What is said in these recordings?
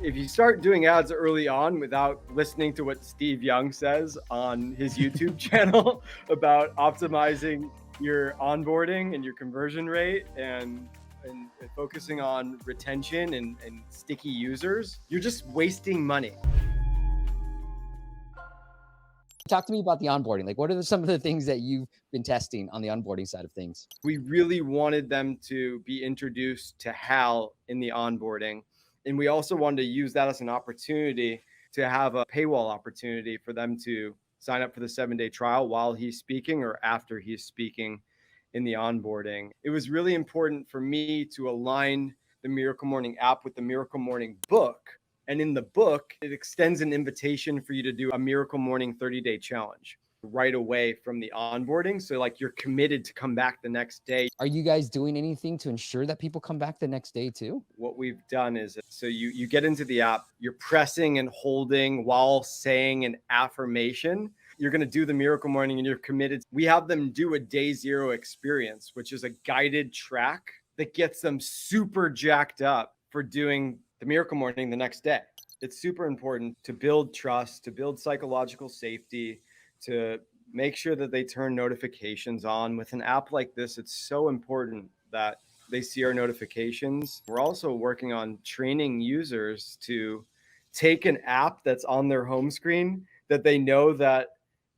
if you start doing ads early on without listening to what Steve Young says on his YouTube channel about optimizing your onboarding and your conversion rate and focusing on retention and sticky users, you're just wasting money. Talk to me about the onboarding. Like, what are some of the things that you've been testing on the onboarding side of things? We really wanted them to be introduced to Hal in the onboarding. And we also wanted to use that as an opportunity to have a paywall opportunity for them to sign up for the 7-day trial while he's speaking or after he's speaking in the onboarding. It was really important for me to align the Miracle Morning app with the Miracle Morning book. And in the book, it extends an invitation for you to do a Miracle Morning 30-day challenge right away from the onboarding. So like you're committed to come back the next day. Are you guys doing anything to ensure that people come back the next day too? What we've done is, so you get into the app, you're pressing and holding while saying an affirmation. You're going to do the Miracle Morning and you're committed. We have them do a day 0 experience, which is a guided track that gets them super jacked up for doing the Miracle Morning the next day. It's super important to build trust, to build psychological safety, to make sure that they turn notifications on. With an app like this, it's so important that they see our notifications. We're also working on training users to take an app that's on their home screen that they know that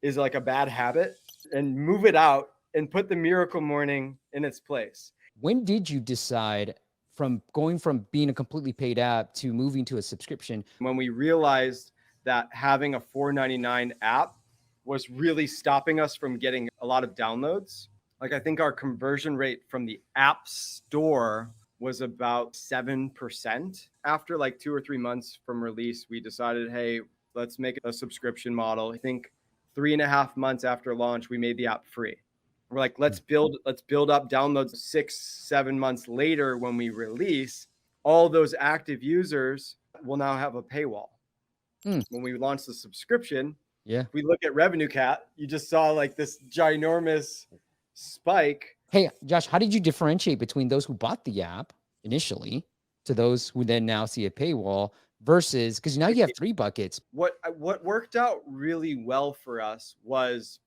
is like a bad habit and move it out and put the Miracle Morning in its place. When did you decide from going from being a completely paid app to moving to a subscription? When we realized that having a $4.99 app was really stopping us from getting a lot of downloads. Like I think our conversion rate from the app store was about 7%. After like 2 or 3 months from release, we decided, hey, let's make it a subscription model. I think 3.5 months after launch, we made the app free. We're like, let's build up downloads 6-7 months later when we release. All those active users will now have a paywall. When we launched the subscription, we look at revenue cat. You just saw like this ginormous spike. Hey, Josh, how did you differentiate between those who bought the app initially to those who then now see a paywall versus, because now you have 3 buckets. What worked out really well for us was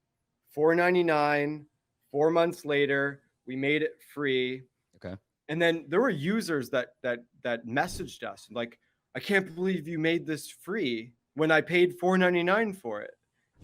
$4.99. 4 months later, we made it free. Okay. And then there were users that messaged us like, I can't believe you made this free when I paid $4.99 for it.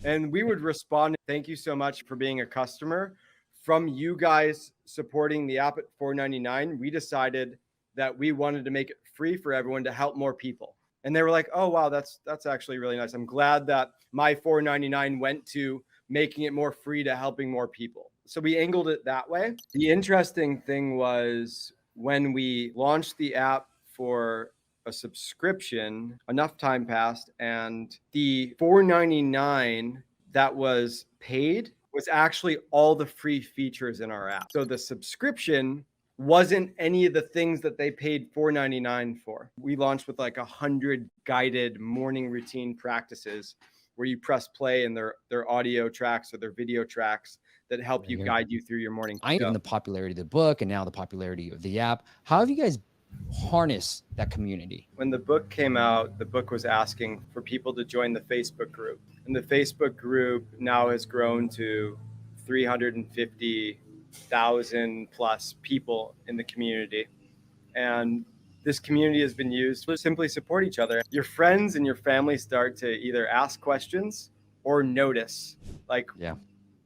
And we would respond, thank you so much for being a customer. From you guys supporting the app at $4.99, we decided that we wanted to make it free for everyone to help more people. And they were like, oh, wow, that's actually really nice. I'm glad that my $4.99 went to making it more free to helping more people. So we angled it that way. The interesting thing was when we launched the app for a subscription, enough time passed, and the $4.99 that was paid was actually all the free features in our app. So the subscription wasn't any of the things that they paid $4.99 for. We launched with like 100 guided morning routine practices where you press play and their audio tracks or their video tracks that help you guide you through your morning. Given the popularity of the book and now the popularity of the app, how have you guys harnessed that community? When the book came out, the book was asking for people to join the Facebook group. And the Facebook group now has grown to 350,000 plus people in the community. And this community has been used to simply support each other. Your friends and your family start to either ask questions or notice, like,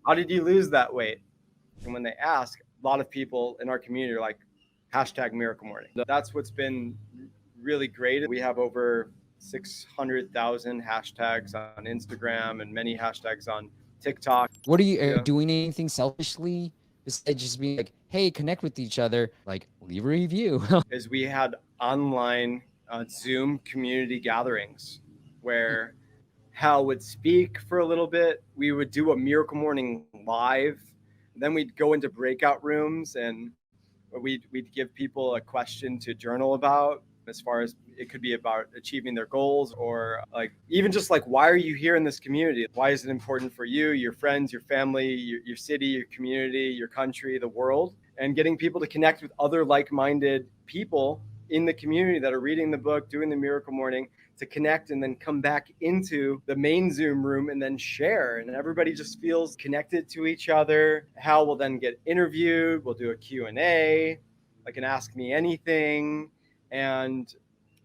how did you lose that weight? And when they ask, a lot of people in our community are like, #Miracle Morning. That's what's been really great. We have over 600,000 hashtags on Instagram and many hashtags on TikTok. What are you doing anything selfishly besides just being like, hey, connect with each other, like leave a review? Is we had online Zoom community gatherings where Hal would speak for a little bit. We would do a Miracle Morning live. Then we'd go into breakout rooms and we'd give people a question to journal about, as far as it could be about achieving their goals or like even just like, why are you here in this community? Why is it important for you, your friends, your family, your city, your community, your country, the world? And getting people to connect with other like-minded people in the community that are reading the book, doing the miracle morning, to connect and then come back into the main Zoom room and then share. And everybody just feels connected to each other. Hal will then get interviewed. We'll do a Q&A, like an Ask Me Anything. And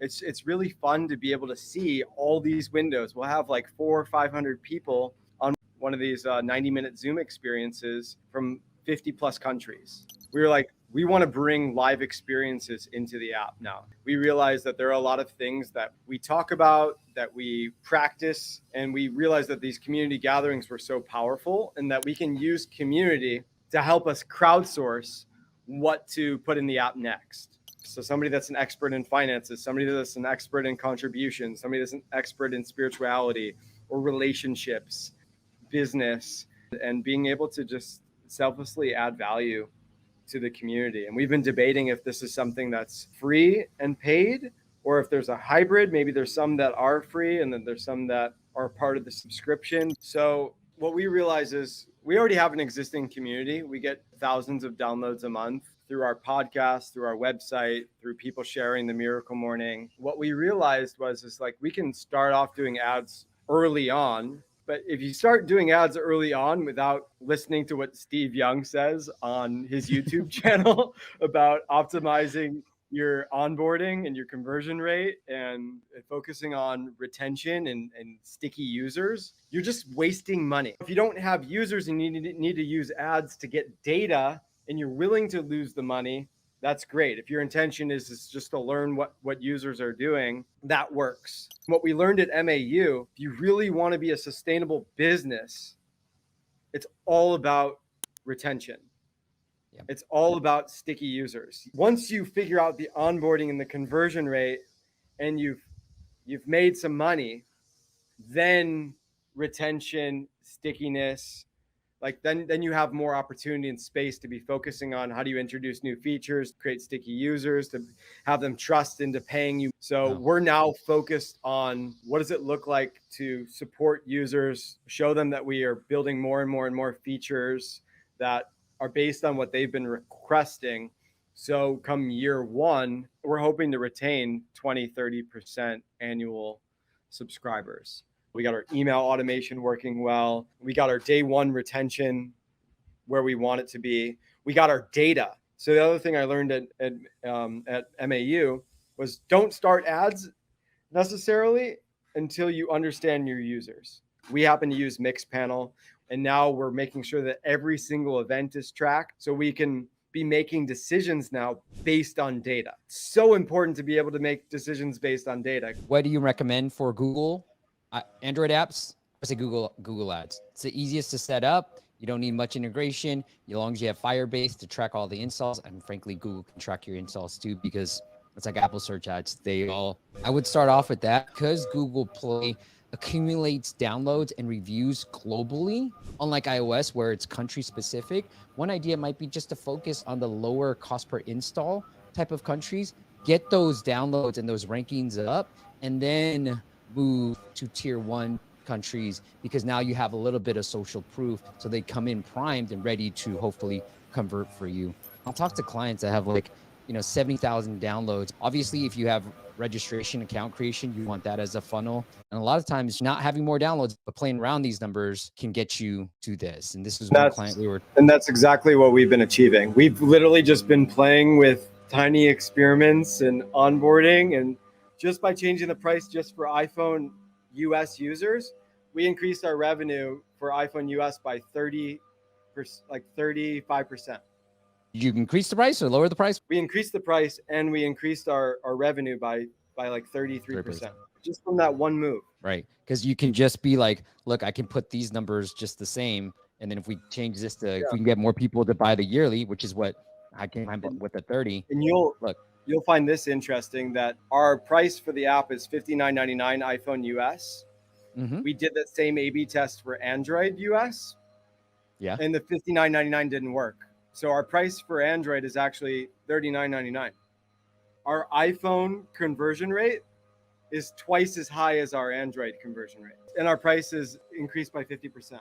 it's really fun to be able to see all these windows. We'll have like 400 or 500 people on one of these 90-minute Zoom experiences from 50 plus countries. We were like, we want to bring live experiences into the app now. We realize that there are a lot of things that we talk about, that we practice, and we realize that these community gatherings were so powerful and that we can use community to help us crowdsource what to put in the app next. So somebody that's an expert in finances, somebody that's an expert in contribution, somebody that's an expert in spirituality or relationships, business, and being able to just selflessly add value to the community. And we've been debating if this is something that's free and paid, or if there's a hybrid. Maybe there's some that are free and then there's some that are part of the subscription. So what we realize is we already have an existing community. We get thousands of downloads a month through our podcast, through our website, through people sharing the miracle morning. What we realized was like, we can start off doing ads early on. But if you start doing ads early on without listening to what Steve Young says on his YouTube channel about optimizing your onboarding and your conversion rate and focusing on retention and sticky users, you're just wasting money. If you don't have users and you need to use ads to get data and you're willing to lose the money, that's great. If your intention is just to learn what users are doing, that works. What we learned at MAU, if you really want to be a sustainable business, it's all about retention. Yep. It's all about sticky users. Once you figure out the onboarding and the conversion rate and you've made some money, then retention, stickiness, like then you have more opportunity and space to be focusing on how do you introduce new features, create sticky users, to have them trust into paying you. So we're now focused on what does it look like to support users, show them that we are building more and more and more features that are based on what they've been requesting. So come year one, we're hoping to retain 20-30% annual subscribers. We got our email automation working well. We got our day one retention where we want it to be. We got our data. So the other thing I learned at MAU was don't start ads necessarily until you understand your users. We happen to use Mixpanel, and now we're making sure that every single event is tracked so we can be making decisions now based on data. It's so important to be able to make decisions based on data. What do you recommend for Google? Android apps? I say Google Ads. It's the easiest to set up. You don't need much integration. As long as you have Firebase to track all the installs, and frankly, Google can track your installs too, because it's like Apple search ads. I would start off with that because Google Play accumulates downloads and reviews globally, unlike iOS where it's country specific. One idea might be just to focus on the lower cost per install type of countries, get those downloads and those rankings up, and then move to tier one countries, because now you have a little bit of social proof, so they come in primed and ready to hopefully convert for you. I'll talk to clients that have 70,000 downloads. Obviously, if you have registration, account creation, you want that as a funnel. And a lot of times not having more downloads, but playing around these numbers can get you to this. And this is one client and that's exactly what we've been achieving. We've literally just been playing with tiny experiments and onboarding, and just by changing the price just for iPhone US users, we increased our revenue for iPhone US by 35%. You increase the price or lower the price? We increased the price and we increased our revenue by like 33%, just from that one move. Right. Because you can just be like, look, I can put these numbers just the same. And then if we change this to, if we can get more people to buy the yearly, which is what I can find with the 30. And you'll find this interesting, that our price for the app is $59.99 iPhone US. Mm-hmm. We did that same A/B test for Android US. Yeah. And the $59.99 didn't work. So our price for Android is actually $39.99. Our iPhone conversion rate is twice as high as our Android conversion rate. And our price is increased by 50%.